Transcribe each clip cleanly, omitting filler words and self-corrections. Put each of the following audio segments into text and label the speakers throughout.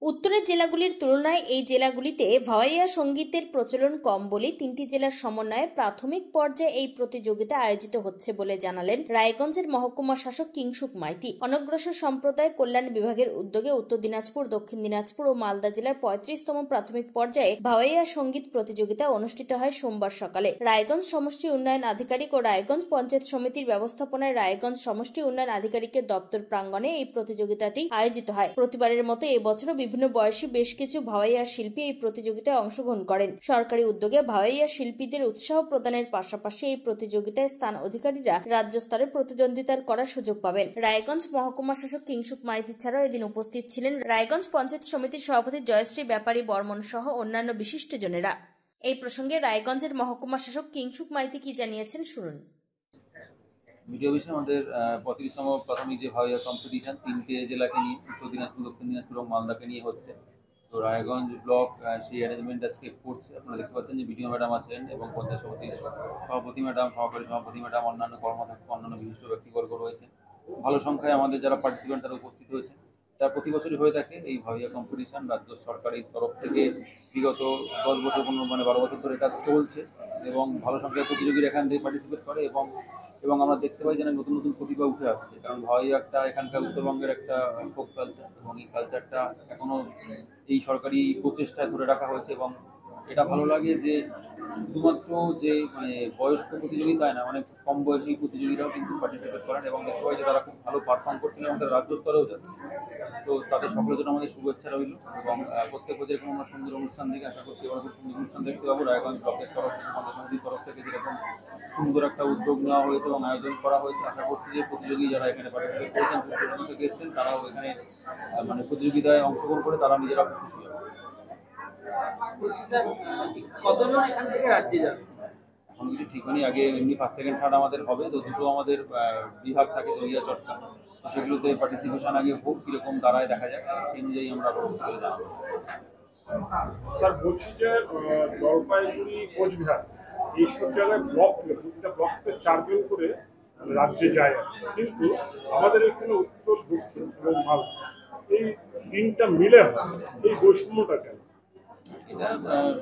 Speaker 1: উত্তরের জেলাগুলির তুলনায় এই জেলাগুলিতে ভাওয়াইয়া সঙ্গীতের প্রচলন কম বলে তিনটি জেলার সমন্বয়ে প্রাথমিক পর্যায়ে এই প্রতিযোগিতা আয়োজিত হচ্ছে বলে জানালেন রায়গঞ্জের মহকুমা শাসক কিংসুক মাইতি। অনগ্রসর সম্প্রদায় কল্যাণ বিভাগের উদ্যোগে উত্তর দিনাজপুর, দক্ষিণ দিনাজপুর ও মালদা জেলার 35তম প্রাথমিক পর্যায়ে ভাওয়াইয়া সঙ্গীত প্রতিযোগিতা অনুষ্ঠিত হয় সোমবার সকালে। রায়গঞ্জ সমষ্টি উন্নয়ন আধিকারিক ও রায়গঞ্জ পঞ্চায়েত সমিতির ব্যবস্থাপনায় রায়গঞ্জ সমষ্টি উন্নয়ন আধিকারিকের দপ্তর প্রাঙ্গণে এই প্রতিযোগিতাটি আয়োজিত হয়। প্রতিবারের মতো এবছরও বিভিন্ন বয়সী বেশ কিছু ভাওয়াইয়া শিল্পী এই প্রতিযোগিতায় অংশগ্রহণ করেন। সরকারি উদ্যোগে ভাওয়াইয়া শিল্পীদের উৎসাহ প্রদানের পাশাপাশি এই প্রতিযোগিতায় স্থান অধিকারীরা রাজ্য স্তরে প্রতিদ্বন্দ্বিতার করার সুযোগ পাবেন। রায়গঞ্জ মহকুমা শাসক কিংসুক মাইতি ছাড়াও এদিন উপস্থিত ছিলেন রায়গঞ্জ পঞ্চায়েত সমিতির সভাপতি জয়শ্রী ব্যাপারী বর্মন সহ অন্যান্য বিশিষ্টজনেরা। এই প্রসঙ্গে রায়গঞ্জের মহকুমা শাসক কিংসুক মাইতি কি জানিয়েছেন শুনুন।
Speaker 2: ভিডিও বিষয়ে আমাদের 35তম প্রাথমিক যে ভাওয়াইয়া কম্পিটিশন তিনটে জেলাকে নিয়ে উত্তর দিনাজপুর, দক্ষিণ দিনাজপুর এবং মালদাকে নিয়ে হচ্ছে। তো রায়গঞ্জ ব্লক সেই অ্যারেঞ্জমেন্ট আজকে করছে। আপনারা দেখতে পাচ্ছেন যে বিডিও ম্যাডাম আছেন এবং পঞ্চায়েত সমিতির সভাপতি ম্যাডাম, সহকারী সভাপতি ম্যাডাম, অন্যান্য কর্মকর্তা, অন্যান্য বিশিষ্ট ব্যক্তিবর্গ রয়েছে। ভালো সংখ্যায় আমাদের যারা পার্টিসিপেন্ট তারা উপস্থিত হয়েছে। এটা প্রতি বছরই হয়ে থাকে এই ভাওয়াইয়া কম্পিটিশন। রাজ্য সরকারের তরফ থেকে বিগত 10 বছর 12 বছর ধরে এটা চলছে এবং ভালো সংখ্যায় প্রতিযোগীরা এখান থেকে পার্টিসিপেট করে এবং আমরা দেখতে পাই যেন নতুন নতুন প্রতিভা উঠে আসছে। কারণ ভাওয়াইয়া একটা এখানকার উত্তরবঙ্গের একটা ফোক কালচার এবং এই কালচারটা এখনও এই সরকারি প্রচেষ্টায় ধরে রাখা হয়েছে। এবং এটা ভালো লাগে যে শুধুমাত্র যে বয়স্ক প্রতিযোগিতায় না, অনেক কম বয়সী প্রতিযোগীরাও কিন্তু পার্টিসিপেট করেন এবং দেখতে পাই যে তারা খুব ভালো পারফর্ম করছেন এবং তারা রাজ্য স্তরেও যাচ্ছে। তো তাদের সকলের জন্য আমাদের শুভেচ্ছা রইল এবং প্রত্যেক বছর এরকম আমরা সুন্দর অনুষ্ঠান দেখে আশা করছি এবার খুব সুন্দর অনুষ্ঠান দেখতে পাবো। রায়গঞ্জ ব্লকের তরফ থেকে, পঞ্চায়েত সমিতির তরফ থেকে যেরকম সুন্দর একটা উদ্যোগ নেওয়া হয়েছে এবং আয়োজন করা হয়েছে, আশা করছি যে প্রতিযোগী যারা এখানে পার্টিসিপেট করেছেন, দূর থেকে এসেছেন, তারাও এখানে প্রতিযোগিতায় অংশগ্রহণ করে তারা নিজেরা খুশি হবে।
Speaker 3: কতজন এখান থেকে রাজ্যে যাবে
Speaker 2: এখন কিছু ঠিক হয়নি। আগে এমনি ফার্স্ট, সেকেন্ড, থার্ড আমাদের হবে। তো দুটো আমাদের বিভাগ থাকে, দলিয়া চটকা, সেগুলোতে পার্টিসিপেশন আগে হোক, কিরকম দাঁড়ায় দেখা যাক, সেই অনুযায়ী আমরা পরবর্তীকালে জানাবো।
Speaker 4: স্যার বলছি যে জলপাইগুড়ি, কোচবিহার এইসব জায়গায় ব্লক থেকে, প্রতিটা ব্লক থেকে 4 জন করে রাজ্যে যায়, কিন্তু আমাদের এখানে উত্তর, দক্ষিণ এবং মালদা এই তিনটা মিলে হয়। এই বৈষম্যটা কেন?
Speaker 2: এটা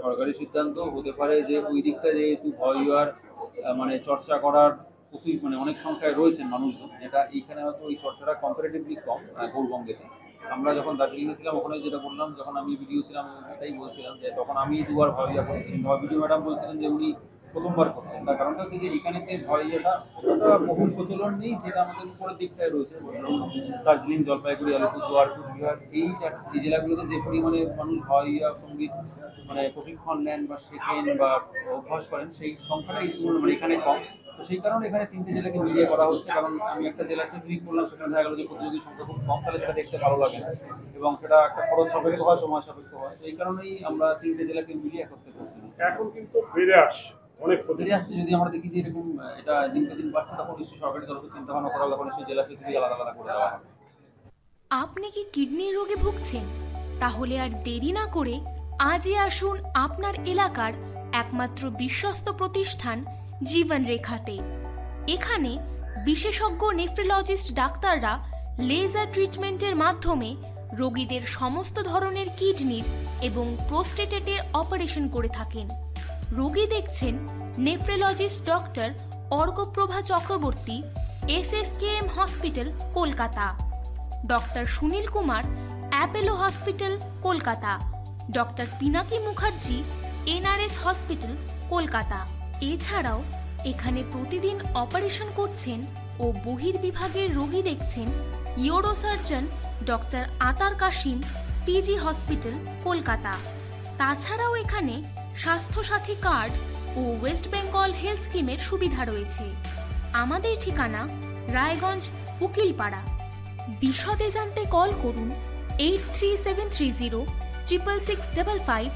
Speaker 2: সরকারি সিদ্ধান্ত হতে পারে যে ওই দিকটা যেহেতু ভাওয়াইয়ার চর্চা করার প্রতি অনেক সংখ্যায় রয়েছেন মানুষজন, যেটা এইখানে হয়তো এই চর্চাটা কম্পারেটিভলি কম গৌরবঙ্গেতে। আমরা যখন দার্জিলিংয়ে ছিলাম ওখানে যেটা বললাম, যখন আমি ভিডিও ছিলাম এটাই বলছিলাম যে তখন আমি 2 বার ভাওয়াইয়া করেছিলাম। ভিডিও ম্যাডাম বলছিলেন যে উনি প্রথমবার করছেন। তার কারণটা হচ্ছে যে এখানেতে ভাওয়াইয়াটা অতটা বহুল প্রচলন নেই, যেটা আমাদের উপরের দিকটায় রয়েছে। দার্জিলিং, জলপাইগুড়ি, আলিপুরদুয়ার, কোচবিহার এই জেলাগুলোতে যে পরিমাণে মানুষ ভাওয়াইয়া সঙ্গীত প্রশিক্ষণ নেন বা শেখেন বা অভ্যাস করেন, সেই সংখ্যাটা এই তুলনায় এখানে কম। তো সেই কারণে এখানে 3টে জেলাকে মিলিয়ে করা হচ্ছে। কারণ আমি একটা জেলা স্পেসিফিক করলাম, সেখানে দেখা গেল যে প্রতিযোগীর সংখ্যা খুব কম, তাহলে সেটা দেখতে ভালো লাগে না এবং সেটা একটা খরচ সাপেক্ষ হয়, সময় সাপেক্ষ হয়। তো এই কারণেই আমরা 3টে জেলাকে মিলিয়ে একত্রে করছি।
Speaker 4: এখন কিন্তু বেড়ে আসছে, অনেক
Speaker 2: বেড়ে আসছে। যদি আমরা দেখি যে এরকম এটা দিনকে দিন বাড়ছে, তখন নিশ্চয়ই সরকারি তরফে চিন্তা ভাবনা করা, তখন নিশ্চয়ই জেলা স্পেসিফিক আলাদা আলাদা করে দেওয়া হবে।
Speaker 5: আপনি কি কিডনির রোগে ভুগছেন? তাহলে আর দেরি না করে আজই আসুন আপনার এলাকার একমাত্র বিশ্বস্ত প্রতিষ্ঠান জীবন রেখাতে। এখানে বিশেষজ্ঞ নেফ্রোলজিস্ট ডাক্তাররা লেজার ট্রিটমেন্টের মাধ্যমে রোগীদের সমস্ত ধরনের কিডনির এবং প্রোস্টেটের অপারেশন করে থাকেন। রোগী দেখছেন nephrologist doctor Arkaprava Chakraborty, SSKM hospital, Kolkata; doctor Sunil Kumar, Apollo hospital, Kolkata; doctor Pinaki Mukherjee, NRS hospital, Kolkata. এছাড়াও এখানে প্রতিদিন অপারেশন করছেন ও বহির্বিভাগের রোগী দেখছেন ইউরোসার্জন ডক্টর আতার কাশিম, PG হসপিটাল, কলকাতা। তাছাড়াও এখানে স্বাস্থ্যসাথী কার্ড ও ওয়েস্ট বেঙ্গল হেলথ স্কিমের সুবিধা রয়েছে। আমাদের ঠিকানা রায়গঞ্জ, উকিলপাড়া। বিশদে জানতে কল করুন 8373066655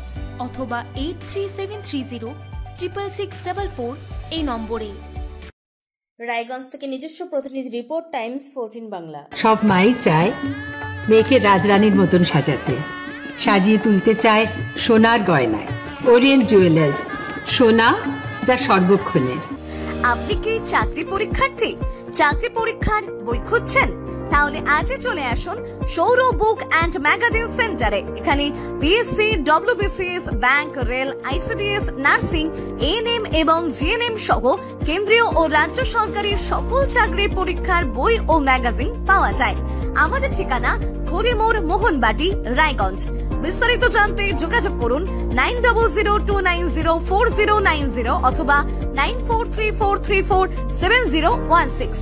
Speaker 5: অথবা 8373066644 এই নম্বরে।
Speaker 1: রায়গঞ্জ থেকে নিজস্ব প্রতিনিধি রিপোর্ট, টাইমস 14 বাংলা।
Speaker 6: সব মাই চায় মেয়েকে রাজরানীর মতন সাজাতে, সাজিয়ে তুলতে চায় সোনার গয়নায়। ওরিয়েন্ট জুয়েলার্স, সোনা যা সর্বক্ষণের।
Speaker 7: আপনি কি চাকরি পরীক্ষার্থী? চাকরি পরীক্ষার বই খুঁজছেন? তাহলে আজই চলে আসুন সৌর বুক অ্যান্ড ম্যাগাজিন সেন্টারে। এখানে BSc, WBCS, bank, rail, ICDS, nursing, ANM এবং জিএনএম সহ কেন্দ্রীয় ও রাজ্য সরকারের সকল চাকরির পরীক্ষার বই ও ম্যাগাজিন পাওয়া যায়। আমাদের ঠিকানা খড়িমোড়, মোহনবাটি, রায়গঞ্জ। বিস্তারিত জানতে যোগাযোগ করুন 9002904090 অথবা 9434347016।